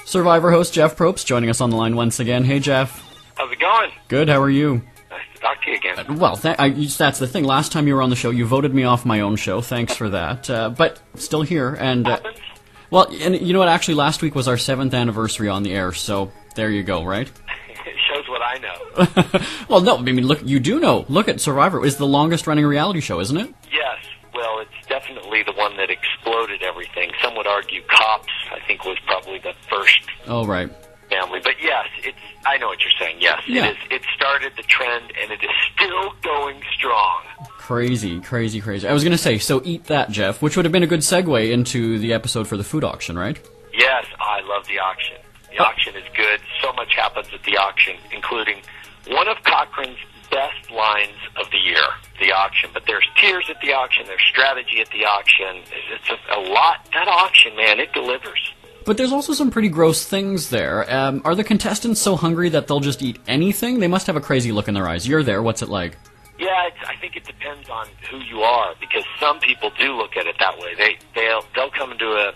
Survivor host Jeff Probst joining us on the line once again. Hey, Jeff. How's it going? Good, how are you? Nice to talk to you again. Well, that's the thing. Last time you were on the show, you voted me off my own show. Thanks for that. But still here. And well, and you know what? Actually, last week was our 7th anniversary on the air, so there you go, right? It shows what I know. Well, no, I mean, look, you do know. Look at Survivor. It's the longest-running reality show, isn't it? Yes. Well, it's definitely the one that exploded everything. Some would argue Cops, I think, was probably the first. Oh, right. Family. But yes, I know what you're saying. Yes, yeah. It is. It started the trend, and it is still going strong. Crazy, crazy, crazy. I was going to say, so eat that, Jeff, which would have been a good segue into the episode for the food auction, right? Yes, I love the auction. The auction is good. So much happens at the auction, including one of Cochran's best lines of the year, the auction. But there's tears at the auction, there's strategy at the auction. It's a lot. That auction, man, it delivers. But there's also some pretty gross things there. Are the contestants so hungry that they'll just eat anything? They must have a crazy look in their eyes. You're there. What's it like? Yeah, I think it depends on who you are, because some people do look at it that way. They'll come into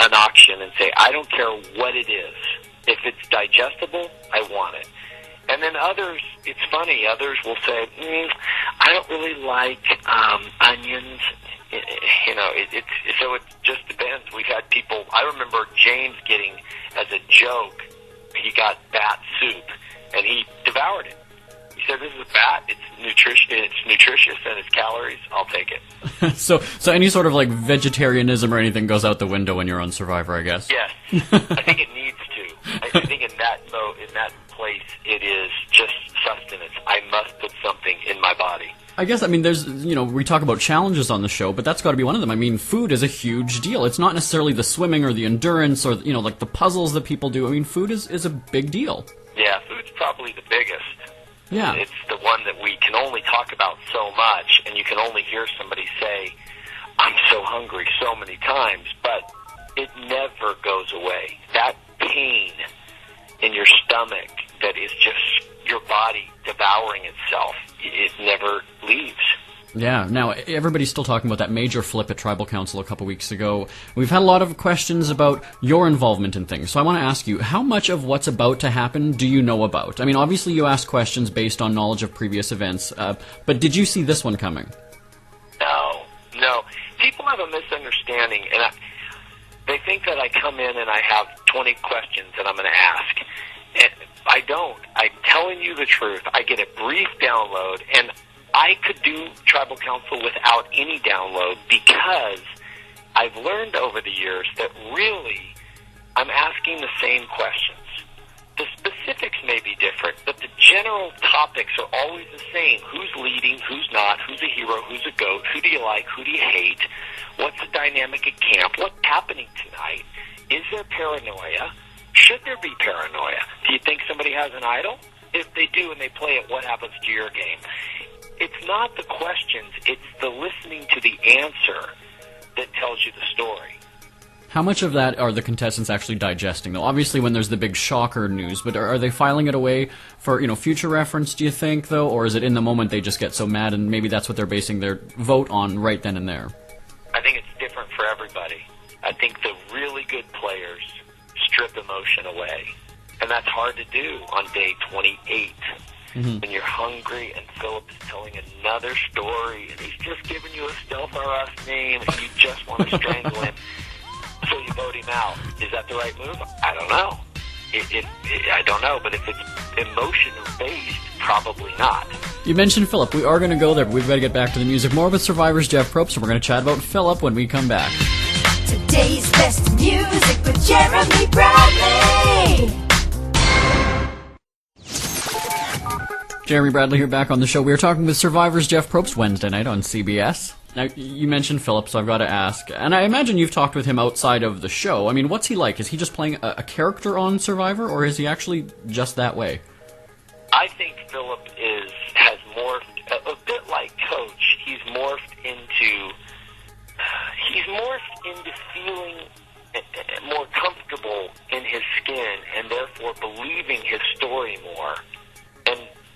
an auction and say, I don't care what it is. If it's digestible, I want it. And then others, it's funny, others will say, I don't really like onions. You know, so it just depends. We've had people, I remember James getting, as a joke, he got bat soup, and he devoured it. He said, this is a bat, it's nutritious, and it's calories, I'll take it. So any sort of, like, vegetarianism or anything goes out the window when you're on Survivor, I guess? Yes. I think it needs to. I think in that place, it is just sustenance. I must put something in my body. I guess, I mean, there's, we talk about challenges on the show, but that's got to be one of them. I mean, food is a huge deal. It's not necessarily the swimming or the endurance or, like the puzzles that people do. I mean, food is a big deal. Yeah, food's probably the biggest. Yeah. It's the one that we can only talk about so much, and you can only hear somebody say, I'm so hungry so many times, but it never goes away. That pain in your stomach that is just your body devouring itself, it never leaves. Yeah, now, everybody's still talking about that major flip at Tribal Council a couple weeks ago. We've had a lot of questions about your involvement in things, so I want to ask you, how much of what's about to happen do you know about? I mean, obviously you asked questions based on knowledge of previous events, but did you see this one coming? No. People have a misunderstanding, and they think that I come in and I have 20 questions that I'm going to ask. And I don't. I'm telling you the truth. I get a brief download, and I could do Tribal Council without any download because I've learned over the years that really I'm asking the same questions. The specifics may be different, but the general topics are always the same. Who's leading, who's not, who's a hero, who's a goat, who do you like, who do you hate, what's the dynamic at camp, what's happening tonight, is there paranoia, should there be paranoia, do you think somebody has an idol? If they do and they play it, what happens to your game? It's not the questions, it's the listening to the answer that tells you the story. How much of that are the contestants actually digesting, though? Obviously, when there's the big shocker news, but are they filing it away for, future reference, do you think, though? Or is it in the moment they just get so mad and maybe that's what they're basing their vote on right then and there? I think it's different for everybody. I think the really good players strip emotion away. And that's hard to do on day 28. When you're hungry and Philip is telling another story and he's just giving you a stealth RS name and you just want to strangle him. So you vote him out. Is that the right move? I don't know. I don't know, but if it's emotion-based, probably not. You mentioned Philip. We are going to go there, but we've got to get back to the music. More with Survivor's Jeff Probst, and we're going to chat about Philip when we come back. Today's best music with Jeremy Bradley. Jeremy Bradley here, back on the show. We were talking with Survivor's Jeff Probst Wednesday night on CBS. Now, you mentioned Philip, so I've got to ask, and I imagine you've talked with him outside of the show. I mean, what's he like? Is he just playing a character on Survivor, or is he actually just that way? I think Philip has morphed, a bit like Coach, he's morphed into feeling more comfortable in his skin, and therefore believing his story more.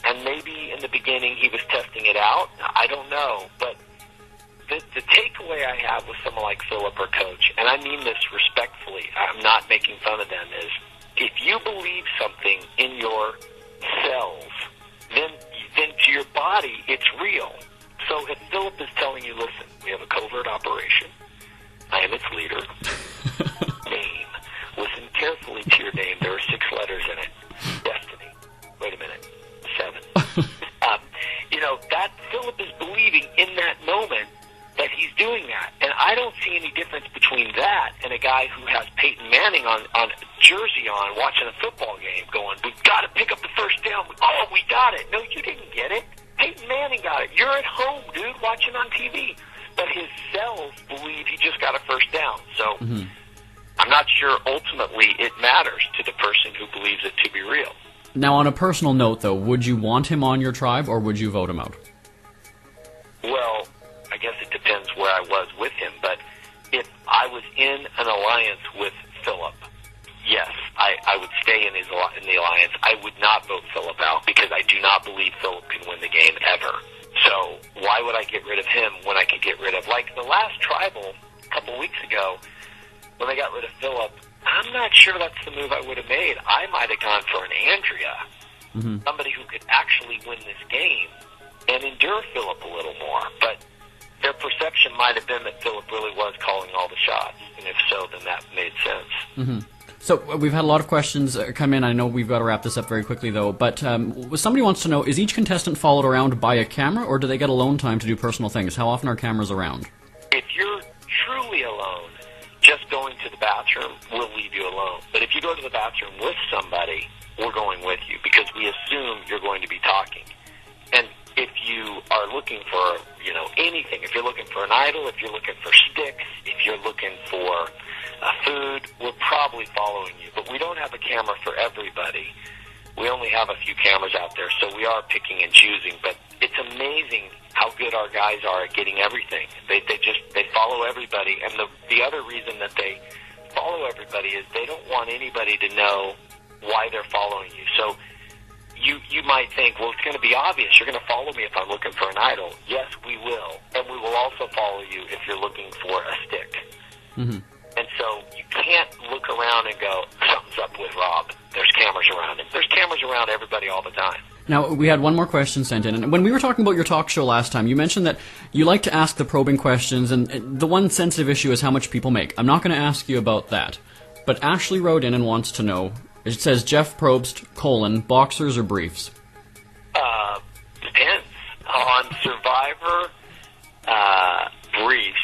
And maybe in the beginning he was testing it out. I don't know, but the takeaway I have with someone like Philip or Coach, and I mean this respectfully, I'm not making fun of them, is if you believe something in your cells, then to your body, it's real. So if Philip is telling you, listen, we have a covert operation, I am its leader, name, listen carefully to your name, there are 6 letters in it, Destiny, wait a minute, 7. That Philip is believing in that moment that he's doing that. And I don't see any difference between that and a guy who has Peyton Manning on jersey on watching a football game going, we've got to pick up the first down. Oh, we got it. No, you didn't get it. Peyton Manning got it. You're at home, dude, watching on TV. But his cells believe he just got a first down. So I'm not sure ultimately it matters to the person who believes it to be real. Now, on a personal note, though, would you want him on your tribe or would you vote him out? Well, I guess it depends where I was with him, but if I was in an alliance with Philip, yes, I would stay in the alliance. I would not vote Philip out because I do not believe Philip can win the game ever. So why would I get rid of him when I could get rid of, like the last tribal a couple weeks ago, when they got rid of Philip, I'm not sure that's the move I would have made. I might have gone for an Andrea, somebody who could actually win this game and endure Philip a little more, but their perception might have been that Philip really was calling all the shots, and if so, then that made sense. So we've had a lot of questions come in. I know we've got to wrap this up very quickly, though, but somebody wants to know, is each contestant followed around by a camera, or do they get alone time to do personal things? How often are cameras around? If you're truly alone, just going to the bathroom will leave you alone. But if you go to the bathroom with somebody, we're going with you, because we assume you're going to be talking. And if you are looking for, anything, if you're looking for an idol, if you're looking for sticks, if you're looking for food, we're probably following you. But we don't have a camera for everybody. We only have a few cameras out there, so we are picking and choosing. But it's amazing how good our guys are at getting everything. They follow everybody. And the other reason that they follow everybody is they don't want anybody to know why they're following you. So you might think, well, it's going to be obvious. You're going to follow me if I'm looking for an idol. Yes, we will. And we will also follow you if you're looking for a stick. And so you can't look around and go, something's up with Rob. There's cameras around him. There's cameras around everybody all the time. Now, we had one more question sent in. And when we were talking about your talk show last time, you mentioned that you like to ask the probing questions, and the one sensitive issue is how much people make. I'm not going to ask you about that. But Ashley wrote in and wants to know, it says, Jeff Probst, boxers or briefs? Depends. On Survivor, briefs.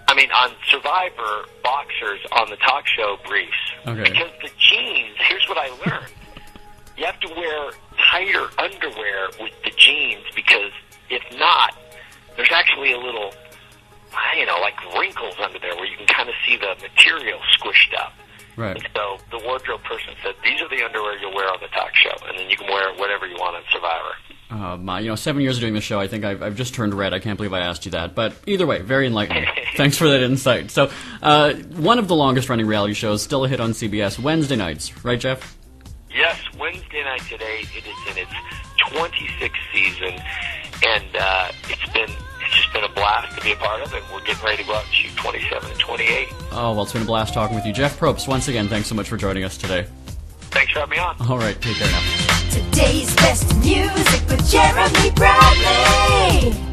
I mean, on Survivor, boxers. On the talk show, briefs. Okay. Because the jeans, here's what I learned. You have to wear tighter underwear with the jeans, because if not, there's actually a little, like wrinkles under there where you can kind of see the material squished up. Right. And so the wardrobe person said, these are the underwear you'll wear on the talk show, and then you can wear whatever you want on Survivor. 7 years of doing the show, I think I've just turned red. I can't believe I asked you that. But either way, very enlightening. Thanks for that insight. So one of the longest-running reality shows, still a hit on CBS, Wednesday nights. Right, Jeff? Yes, Wednesday night today. It is in its 26th season, and it's just been a blast to be a part of it. We're getting ready to go out and shoot 27 and 28. Oh, well, it's been a blast talking with you. Jeff Probst, once again, thanks so much for joining us today. Thanks for having me on. All right, take care now. Today's best music with Jeremy Bradley.